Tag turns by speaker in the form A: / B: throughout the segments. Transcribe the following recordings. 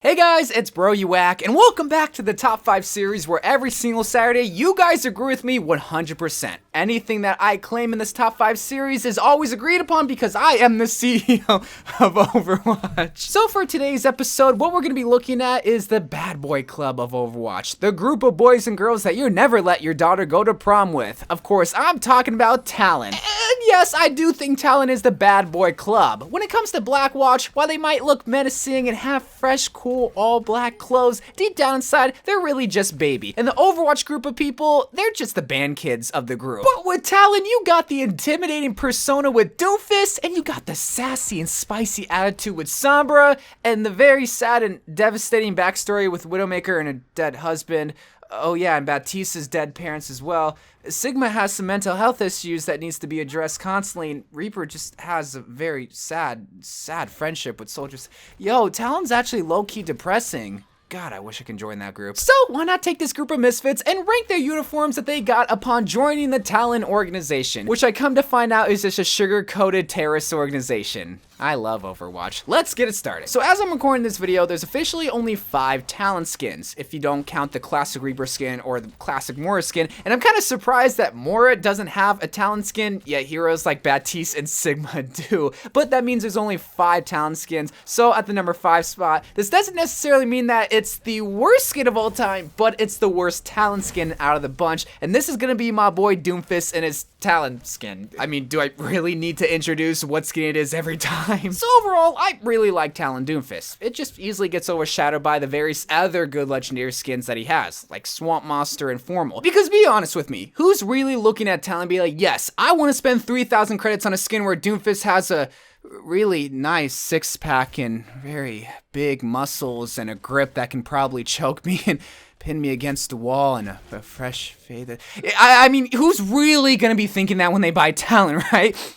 A: Hey guys, it's Bro You Whack, and welcome back to the Top 5 series where every single Saturday you guys agree with me 100%. Anything that I claim in this Top 5 series is always agreed upon because I am the CEO of Overwatch. So for today's episode, what we're going to be looking at is the bad boy club of Overwatch. The group of boys and girls that you never let your daughter go to prom with. Of course, I'm talking about Talon. And yes, I do think Talon is the bad boy club. When it comes to Blackwatch, while they might look menacing and have fresh, cool, all black clothes, deep down inside, they're really just baby. And the Overwatch group of people, they're just the band kids of the group. But with Talon, you got the intimidating persona with Doomfist, and you got the sassy and spicy attitude with Sombra, and the very sad and devastating backstory with Widowmaker and a dead husband. Oh yeah, and Baptiste's dead parents as well. Sigma has some mental health issues that needs to be addressed constantly, and Reaper just has a very sad friendship with soldiers. Yo, Talon's actually low-key depressing. God, I wish I could join that group. So why not take this group of misfits and rank their uniforms that they got upon joining the Talon organization, which I come to find out is just a sugar-coated terrorist organization. I love Overwatch. Let's get it started. So as I'm recording this video, there's officially only 5 Talon skins, if you don't count the classic Reaper skin or the classic Moira skin, and I'm kind of surprised that Moira doesn't have a Talon skin, yet heroes like Baptiste and Sigma do, but that means there's only 5 Talon skins, so at the number 5 spot, this doesn't necessarily mean that it's the worst skin of all time, but it's the worst Talon skin out of the bunch, and this is gonna be my boy Doomfist and his Talon skin. I mean, do I really need to introduce what skin it is every time? So overall, I really like Talon Doomfist. It just easily gets overshadowed by the various other good legendary skins that he has, like Swamp Monster and Formal. Because be honest with me, who's really looking at Talon and be like, yes, I want to spend 3,000 credits on a skin where Doomfist has a really nice 6-pack and very big muscles and a grip that can probably choke me and pin me against the wall and a fresh fade. I mean, who's really gonna be thinking that when they buy Talon, right?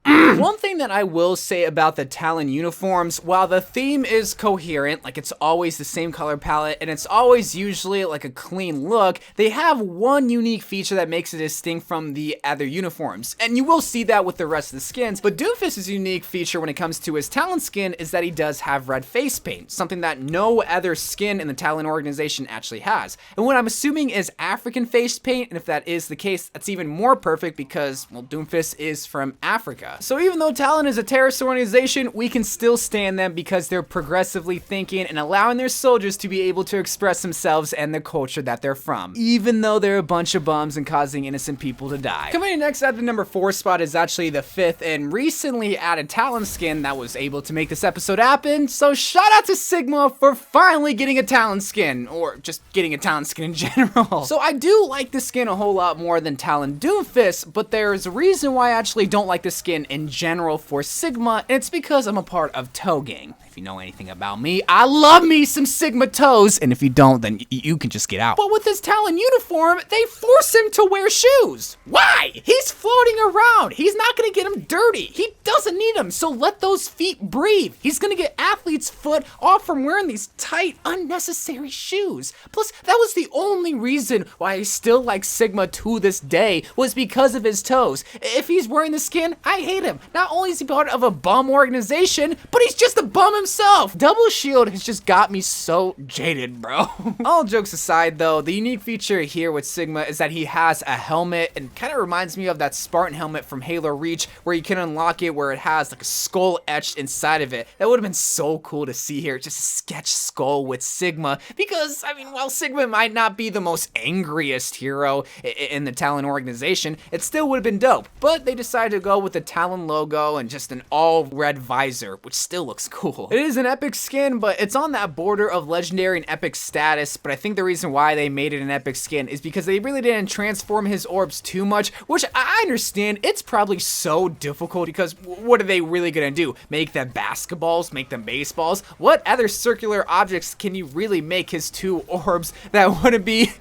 A: One thing that I will say about the Talon uniforms, while the theme is coherent, like it's always the same color palette and it's always usually like a clean look, they have one unique feature that makes it distinct from the other uniforms. And you will see that with the rest of the skins, but Doomfist's unique feature when it comes to his Talon skin is that he does have red face paint, something that no other skin in the Talon organization actually has. And what I'm assuming is African face paint, and if that is the case, that's even more perfect because, well, Doomfist is from Africa. So even though Talon is a terrorist organization, we can still stand them because they're progressively thinking and allowing their soldiers to be able to express themselves and the culture that they're from, even though they're a bunch of bums and causing innocent people to die. Coming in next at the number 4 spot is actually the 5th and recently added Talon skin that was able to make this episode happen, so shout out to Sigma for finally getting a Talon skin, or just getting a Talon skin in general. So I do like this skin a whole lot more than Talon Doomfist, but there's a reason why I actually don't like this skin in general for Sigma, and it's because I'm a part of Toe Gang. If you know anything about me, I love me some Sigma toes, and if you don't, then you can just get out. But with his Talon uniform, they force him to wear shoes. Why? He's floating around. He's not gonna get him dirty. He doesn't need them, so let those feet breathe. He's gonna get athlete's foot off from wearing these tight, unnecessary shoes. Plus, that was the only reason why I still like Sigma to this day, was because of his toes. If he's wearing the skin, I hate him. Not only is he part of a bum organization, but he's just a bum himself. Double shield has just got me so jaded, bro. All jokes aside though, the unique feature here with Sigma is that he has a helmet, and kind of reminds me of that Spartan helmet from Halo Reach where you can unlock it where it has like a skull etched inside of it. That would have been so cool to see here, just a sketch skull with Sigma, because I mean, while Sigma might not be the most angriest hero in the Talon organization, it still would have been dope. But they decided to go with the Talon logo and just an all red visor, which still looks cool. It is an epic skin, but it's on that border of legendary and epic status, but I think the reason why they made it an epic skin is because they really didn't transform his orbs too much, which I understand. It's probably so difficult because what are they really gonna do? Make them basketballs? Make them baseballs? What other circular objects can you really make his 2 orbs that wouldn't be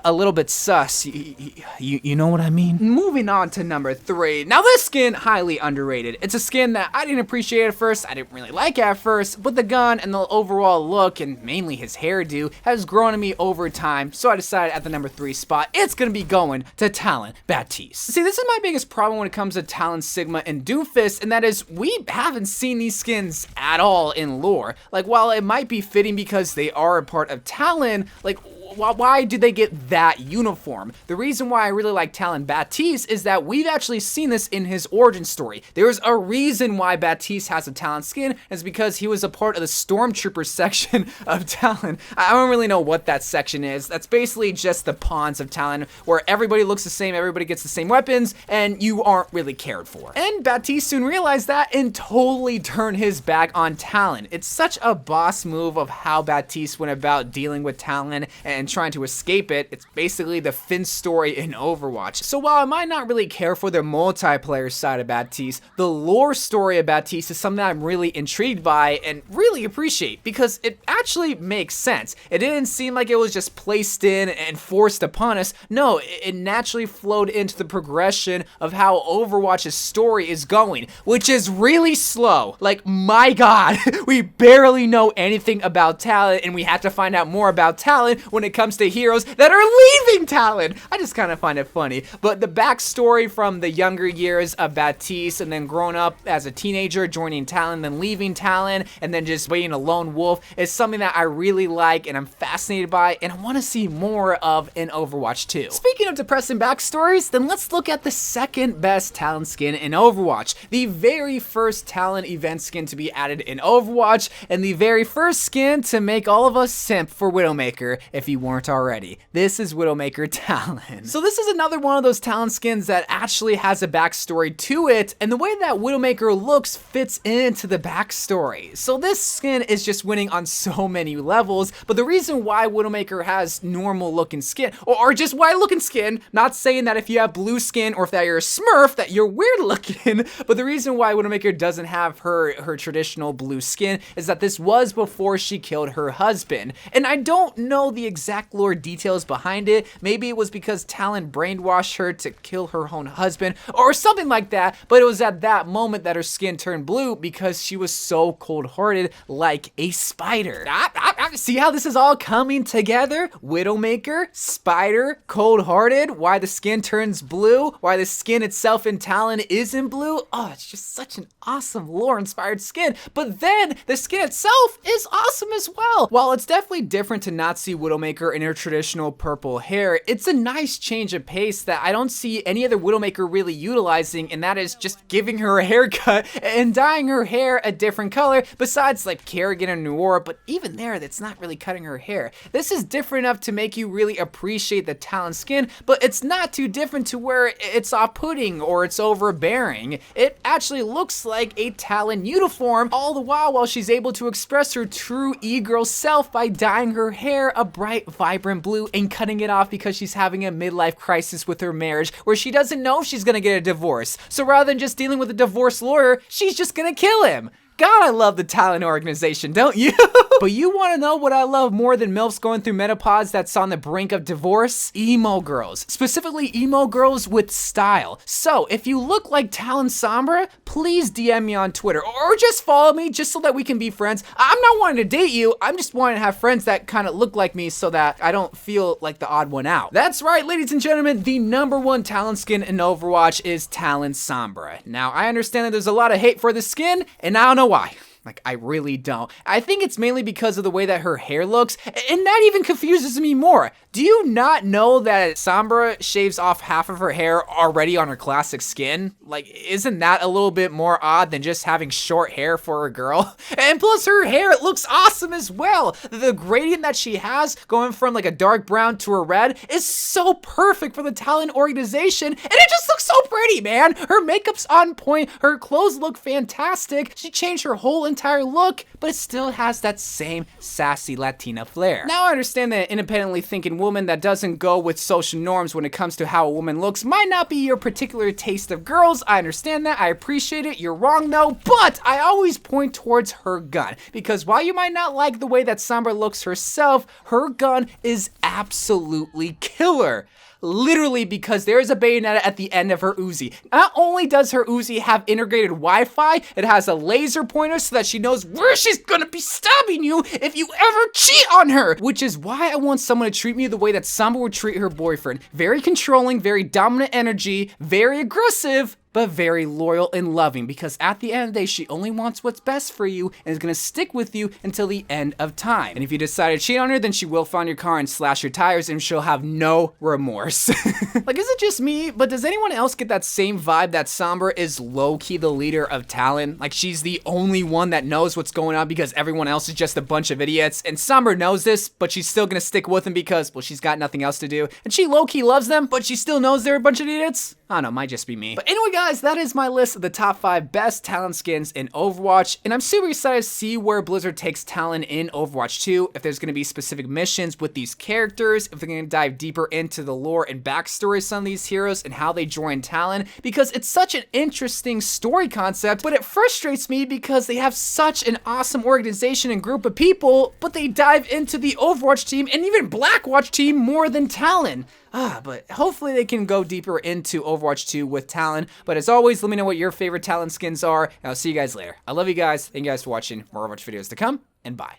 A: a little bit sus? You know what I mean? Moving on to number 3. Now this skin, highly underrated. It's a skin that I didn't appreciate at first, I didn't really like at first, first, but the gun and the overall look and mainly his hairdo has grown on me over time, so I decided at the number 3 spot, it's gonna be going to Talon Baptiste. See, this is my biggest problem when it comes to Talon, Sigma, and Doomfist, and that is we haven't seen these skins at all in lore. Like, while it might be fitting because they are a part of Talon, like, why did they get that uniform? The reason why I really like Talon Baptiste is that we've actually seen this in his origin story. There's a reason why Baptiste has a Talon skin, and it's because he was a part of the Stormtrooper section of Talon. I don't really know what that section is. That's basically just the pawns of Talon, where everybody looks the same, everybody gets the same weapons, and you aren't really cared for. And Baptiste soon realized that and totally turned his back on Talon. It's such a boss move of how Baptiste went about dealing with Talon and trying to escape it. It's basically the Finn story in Overwatch. So while I might not really care for the multiplayer side of Baptiste, the lore story of Baptiste is something that I'm really intrigued by and really appreciate because it actually makes sense. It didn't seem like it was just placed in and forced upon us. No, it naturally flowed into the progression of how Overwatch's story is going, which is really slow. Like, my God, we barely know anything about Talon, and we have to find out more about Talon when it comes to heroes that are leaving Talon. I just kind of find it funny. But the backstory from the younger years of Baptiste and then growing up as a teenager, joining Talon, then leaving Talon, and then just being a lone wolf is something that I really like and I'm fascinated by and I want to see more of in Overwatch 2. Speaking of depressing backstories, then let's look at the second best Talon skin in Overwatch. The very first Talon event skin to be added in Overwatch and the very first skin to make all of us simp for Widowmaker if you weren't already. This is Widowmaker Talon. So this is another one of those Talon skins that actually has a backstory to it, and the way that Widowmaker looks fits into the backstory. So this skin is just winning on so many levels, but the reason why Widowmaker has normal looking skin, or just white looking skin, not saying that if you have blue skin or if that you're a Smurf that you're weird looking, but the reason why Widowmaker doesn't have her traditional blue skin is that this was before she killed her husband. And I don't know the exact lore details behind it. Maybe it was because Talon brainwashed her to kill her own husband or something like that, but it was at that moment that her skin turned blue because she was so cold-hearted like a spider. See how this is all coming together? Widowmaker, spider, cold-hearted, why the skin turns blue, why the skin itself in Talon isn't blue. Oh, it's just such an awesome lore-inspired skin. But then the skin itself is awesome as well. While it's definitely different to not see Widowmaker in her traditional purple hair, it's a nice change of pace that I don't see any other Widowmaker really utilizing, and that is just giving her a haircut and dyeing her hair a different color, besides like Kerrigan and Noora, but even there, that's not really cutting her hair. This is different enough to make you really appreciate the Talon skin, but it's not too different to where it's off-putting or it's overbearing. It actually looks like a Talon uniform, all the while she's able to express her true e-girl self by dyeing her hair a bright, vibrant blue and cutting it off because she's having a midlife crisis with her marriage where she doesn't know if she's gonna get a divorce. So rather than just dealing with a divorce lawyer, she's just gonna kill him. God, I love the Talon organization, don't you? But you want to know what I love more than MILFs going through menopause that's on the brink of divorce? Emo girls. Specifically, emo girls with style. So, if you look like Talon Sombra, please DM me on Twitter or just follow me just so that we can be friends. I'm not wanting to date you, I'm just wanting to have friends that kind of look like me so that I don't feel like the odd one out. That's right, ladies and gentlemen, the #1 Talon skin in Overwatch is Talon Sombra. Now, I understand that there's a lot of hate for the skin, and I don't know why. Like, I really don't. I think it's mainly because of the way that her hair looks, and that even confuses me more. Do you not know that Sombra shaves off half of her hair already on her classic skin? Like, isn't that a little bit more odd than just having short hair for a girl? And plus, her hair looks awesome as well. The gradient that she has, going from like a dark brown to a red, is so perfect for the Talon organization, and it just looks so pretty, man. Her makeup's on point, her clothes look fantastic, she changed her whole entire look, but it still has that same sassy Latina flair. Now, I understand that an independently thinking woman that doesn't go with social norms when it comes to how a woman looks might not be your particular taste of girls. I understand that, I appreciate it, you're wrong though, but I always point towards her gun, because while you might not like the way that Sombra looks herself, her gun is absolutely killer. literally because there is a bayonetta at the end of her Uzi. Not only does her Uzi have integrated Wi-Fi, it has a laser pointer so that she knows where she's gonna be stabbing you if you ever cheat on her, which is why I want someone to treat me the way that Sombra would treat her boyfriend. Very controlling, very dominant energy, very aggressive, but very loyal and loving, because at the end of the day, she only wants what's best for you and is gonna stick with you until the end of time. And if you decide to cheat on her, then she will find your car and slash your tires and she'll have no remorse. Like, is it just me, but does anyone else get that same vibe that Sombra is low-key the leader of Talon? Like, she's the only one that knows what's going on because everyone else is just a bunch of idiots, and Sombra knows this, but she's still gonna stick with them because, well, she's got nothing else to do, and she low-key loves them, but she still knows they're a bunch of idiots? I don't know, might just be me. But anyway, guys, that is my list of the top 5 best Talon skins in Overwatch, and I'm super excited to see where Blizzard takes Talon in Overwatch 2, if there's going to be specific missions with these characters, if they're going to dive deeper into the lore and backstory of some of these heroes and how they join Talon, because it's such an interesting story concept, but it frustrates me because they have such an awesome organization and group of people, but they dive into the Overwatch team and even Blackwatch team more than Talon. But hopefully they can go deeper into Overwatch 2 with Talon. But as always, let me know what your favorite Talon skins are, and I'll see you guys later. I love you guys. Thank you guys for watching. More Overwatch videos to come, and bye.